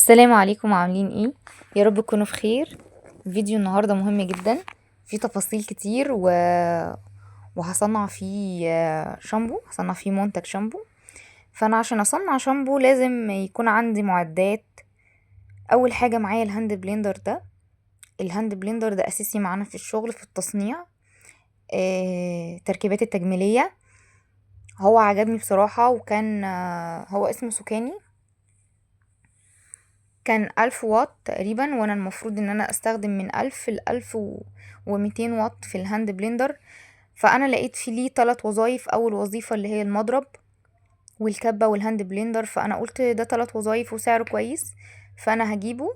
السلام عليكم، عاملين ايه؟ يا رب تكونوا في خير. فيديو النهارده مهم جدا، فيه تفاصيل كتير وهصنع فيه شامبو، هصنع فيه منتج شامبو. فانا عشان اصنع شامبو لازم يكون عندي معدات. اول حاجه معايا الهاند بلندر ده. الهاند بلندر ده اساسي معانا في الشغل في التصنيع، تركيبات التجميليه. هو عجبني بصراحه، وكان هو اسمه سوكاني. كان 1000 واط تقريبا، وانا المفروض ان انا استخدم من 1000 ل1200 واط في الهاند بلندر. فانا لقيت في ليه 3 وظايف. اول وظيفة اللي هي المضرب والكبة والهاند بلندر، فانا قلت ده 3 وظايف وسعره كويس، فانا هجيبه.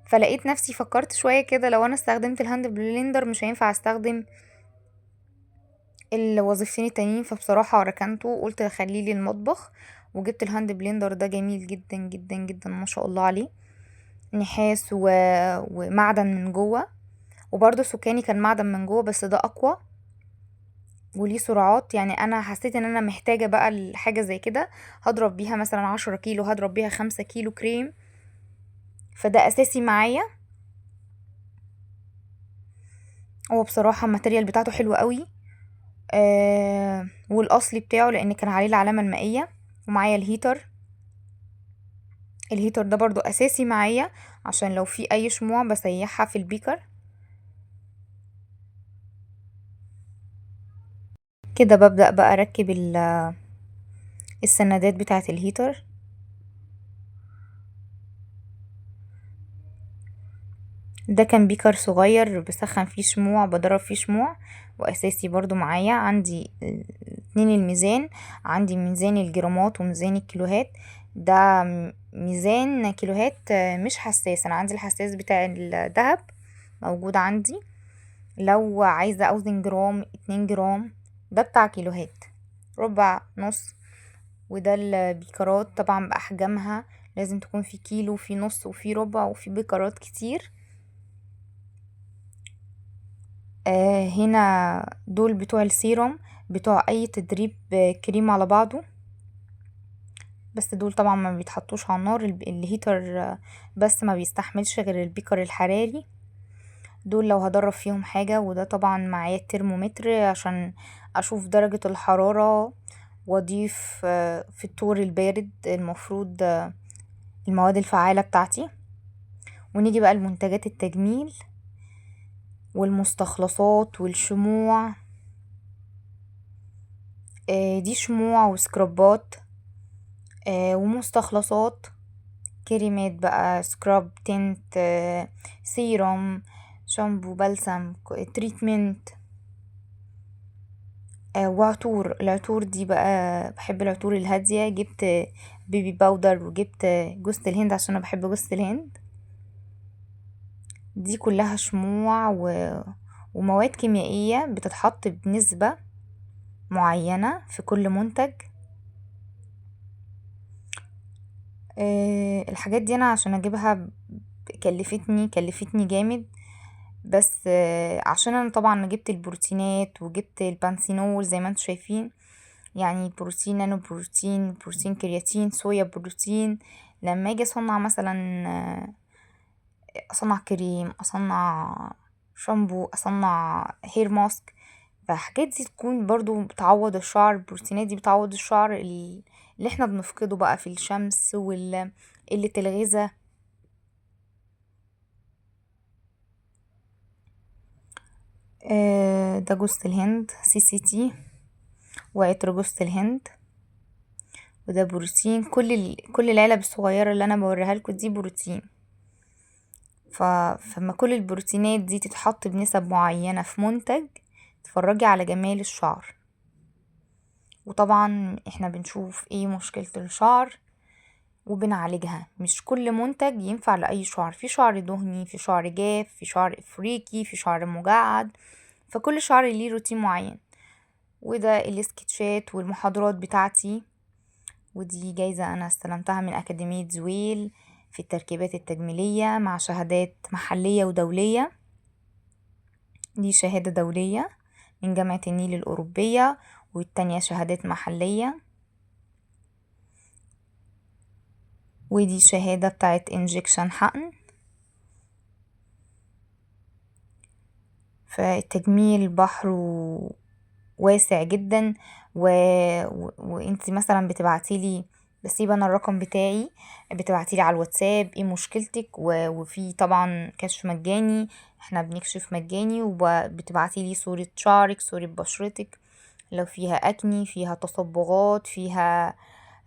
فلقيت نفسي فكرت شوية كده، لو انا استخدمت الهاند بلندر مش هينفع استخدم الوظيفتين التانيين، فبصراحة ركنته وقلت خليلي المطبخ. وجبت الهاند بلندر ده جميل جدا جدا جدا، ما شاء الله عليه. نحاس ومعدن من جوه، وبرضه سكاني كان معدن من جوه بس ده اقوى وليه سرعات. يعني انا حسيت ان انا محتاجة بقى الحاجة زي كده، هضرب بيها مثلا 10 كيلو، هضرب بيها 5 كيلو كريم، فده اساسي معايا. هو بصراحة الماتيريال بتاعته حلوة قوي، والاصلي بتاعه لان كان عليه العلامة المائية. ومعايا الهيتر ده برضو اساسي معايا، عشان لو في اي شموع بسيحها في البيكر. كده ببدأ بقى اركب السندات بتاعة الهيتر. ده كان بيكر صغير بسخن فيه شموع، بضرب فيه شموع. واساسي برضو معايا عندي 2 الميزان. عندي ميزان الجرامات وميزان الكيلوهات. ده ميزان كيلوهات مش حساس، انا عندي الحساس بتاع الدهب موجود عندي. لو عايزة اوزن جرام 2 جرام، ده بتاع كيلوهات، ربع، نص. وده البيكرات طبعا بأحجامها، لازم تكون في كيلو، في نص، وفي ربع، وفي بيكرات كتير. هنا دول بتوع السيروم، بتوع اي تدريب كريم على بعضه. بس دول طبعا ما بيتحطوش على النار، الهيتر بس ما بيستحملش غير البيكر الحراري. دول لو هدرب فيهم حاجة. وده طبعا معايا الترمومتر عشان اشوف درجة الحرارة، واضيف في الطور البارد المفروض المواد الفعالة بتاعتي. ونيجي بقى لمنتجات التجميل والمستخلصات والشموع. دي شموع وسكرابات ومستخلصات، كريمات بقى، سكراب، تنت، سيروم، شامبو، بلسم، تريتمنت، وعطور. العطور دي بقى بحب العطور الهادية. جبت بيبي باودر، وجبت جوز الهند عشان انا بحب جوز الهند. دي كلها شموع ومواد كيميائية بتتحط بنسبة معينة في كل منتج. الحاجات دي انا عشان اجيبها كلفتني جامد. بس عشان انا طبعا جبت البروتينات وجبت البانسينول زي ما انتم شايفين، يعني بروتين، نانو بروتين، بروتين كرياتين، صويا بروتين. لما اجي اصنع مثلا اصنع كريم، اصنع شامبو، اصنع هير ماسك، فالحاجات دي تكون برضو بتعوض الشعر. البروتينات دي بتعوض الشعر اللي احنا بنفقده بقى في الشمس قلة الغذاء. ده جوز الهند CCT، وعطر جوز الهند. وده بروتين. كل العلب الصغيرة اللي انا بوريها لكم دي بروتين. فما كل البروتينات دي تتحط بنسب معينة في منتج، تفرجي على جمال الشعر. وطبعا احنا بنشوف ايه مشكلة الشعر وبنعالجها. مش كل منتج ينفع لأي شعر، في شعر دهني، في شعر جاف، في شعر افريقي، في شعر مجعد، فكل شعر ليه روتين معين. وده السكتشات والمحاضرات بتاعتي. ودي جايزة انا استلمتها من اكاديمية زويل في التركيبات التجميلية، مع شهادات محلية ودولية. دي شهادة دولية من جامعة النيل الأوروبية، والتانية شهادات محلية. ودي شهادة بتاعت انجكشن حقن. فالتجميل بحر واسع جدا وانتي مثلا بتبعتيلي، بسيب انا الرقم بتاعي، بتبعتيلي على الواتساب ايه مشكلتك، وفي طبعا كشف مجاني، احنا بنكشف مجاني، وبتبعتيلي صورة شعرك، صورة بشرتك، لو فيها اكني، فيها تصبغات، فيها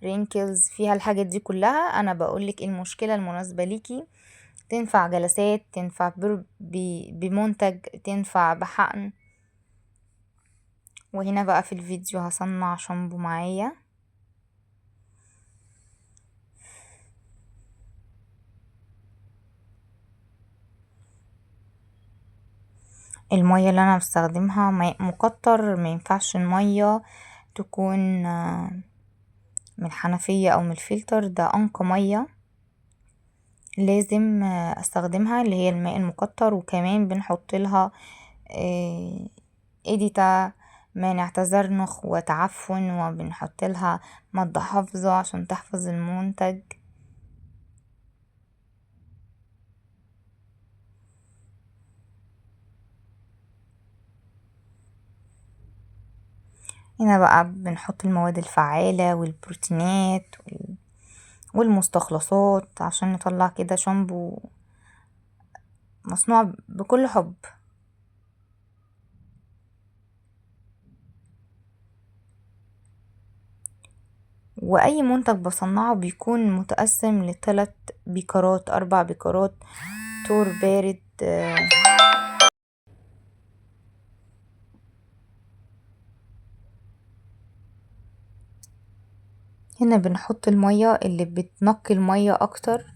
رينكلز، فيها الحاجات دي كلها، انا بقولك ايه المشكلة المناسبة ليكي. تنفع جلسات، تنفع بمنتج، تنفع بحقن. وهنا بقى في الفيديو هصنع شامبو معايا. المية اللي انا بستخدمها ماء مقطر، ما ينفعش المية تكون من الحنفية او من الفلتر، ده انقى مية لازم استخدمها اللي هي الماء المقطر. وكمان بنحط لها إيديتا مانع تزرنخ وتعفن، وبنحط لها مادة حافظة عشان تحفظ المنتج. هنا بقى بنحط المواد الفعالة والبروتينات والمستخلصات عشان نطلع كده شامبو مصنوع بكل حب. واي منتج بصنعه بيكون متقسم ل3 بيكرات 4 بيكرات تور بارد. هنا بنحط المية اللي بتنقي المية اكتر.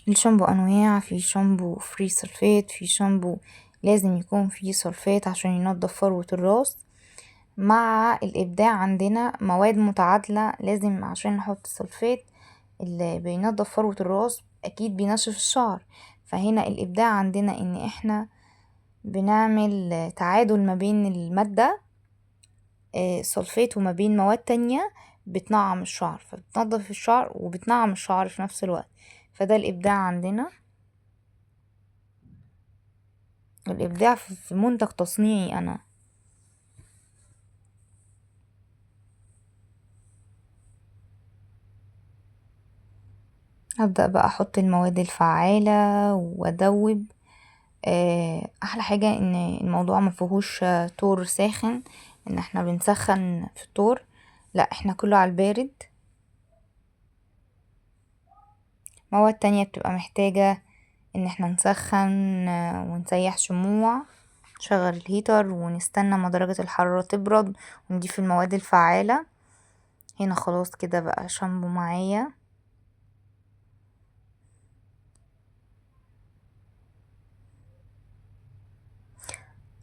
الشامبو انواع، في شامبو فري سلفات، في شامبو لازم يكون فيه سلفات عشان ينضف فروة الراس. مع الابداع عندنا مواد متعادلة لازم عشان نحط سلفات اللي بينضف فروة الراس اكيد بينشف الشعر. فهنا الابداع عندنا ان احنا بنعمل تعادل ما بين المادة سلفات وما بين مواد تانية بتنعم الشعر، فبتنضف الشعر وبتنعم الشعر في نفس الوقت. فده الابداع عندنا، الابداع في منتج تصنيعي انا. هبدأ بقى احط المواد الفعالة وادوب. احلى حاجة ان الموضوع مفيهوش تور ساخن، ان احنا بنسخن في التور، لا احنا كله على البارد. مواد تانية بتبقى محتاجة ان احنا نسخن ونسيح شموع، نشغل الهيتر ونستنى ما درجة الحرارة تبرد ونضيف المواد الفعالة. هنا خلاص كده بقى شامبو معايا.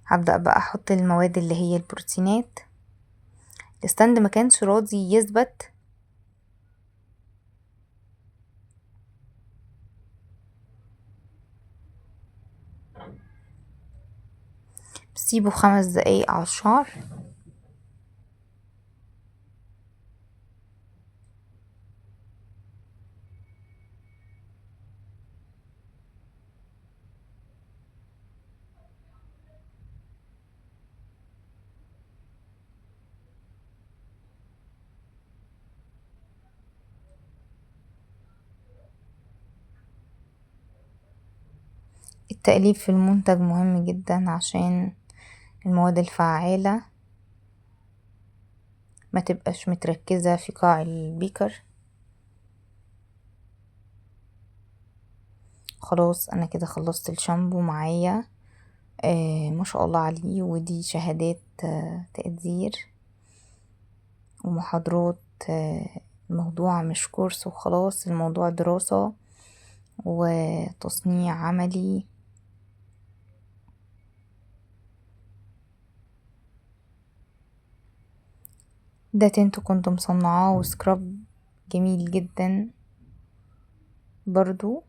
هبدأ بقى احط المواد اللي هي البروتينات. الستاند ما كانش راضي يثبت، سيبه 5 دقايق على الشعر. التقليب في المنتج مهم جدا عشان المواد الفعالة ما تبقاش متركزة في قاع البيكر. خلاص انا كده خلصت الشامبو معايا. ما شاء الله عليه، ودي شهادات تقدير ومحاضرات. الموضوع مش كورس وخلاص، الموضوع دراسة وتصنيع عملي. ده تنتو كنت مصنعاه وسكراب جميل جدا برضو.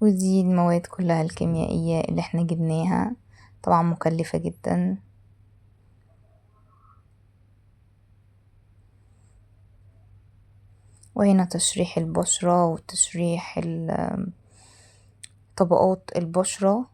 ودي المواد كلها الكيميائية اللي احنا جبناها، طبعا مكلفة جدا. وهنا تشريح البشرة وتشريح طبقات البشرة